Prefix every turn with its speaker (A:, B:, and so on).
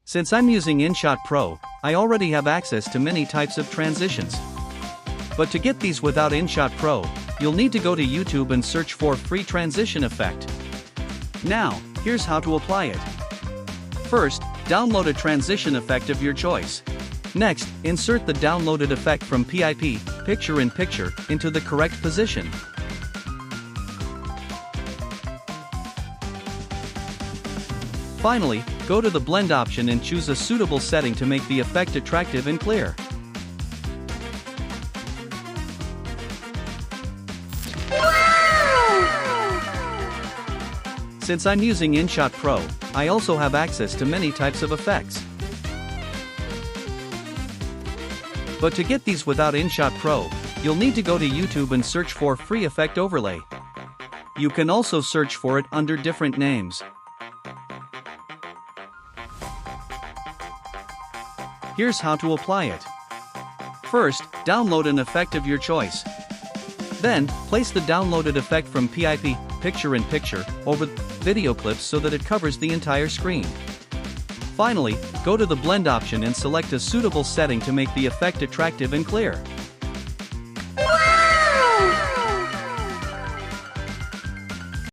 A: Since I'm using InShot Pro, I already have access to many types of transitions. But to get these without InShot Pro, you'll need to go to YouTube and search for free transition effect. Now, here's how to apply it. First, download a transition effect of your choice. Next, insert the downloaded effect from PIP, picture-in-picture, into the correct position. Finally, go to the blend option and choose a suitable setting to make the effect attractive and clear. Since I'm using InShot Pro, I also have access to many types of effects. But to get these without InShot Pro, you'll need to go to YouTube and search for free effect overlay. You can also search for it under different names. Here's how to apply it. First, download an effect of your choice. Then, place the downloaded effect from PIP, picture-in-picture, over video clips so that it covers the entire screen. Finally, go to the blend option and select a suitable setting to make the effect attractive and clear.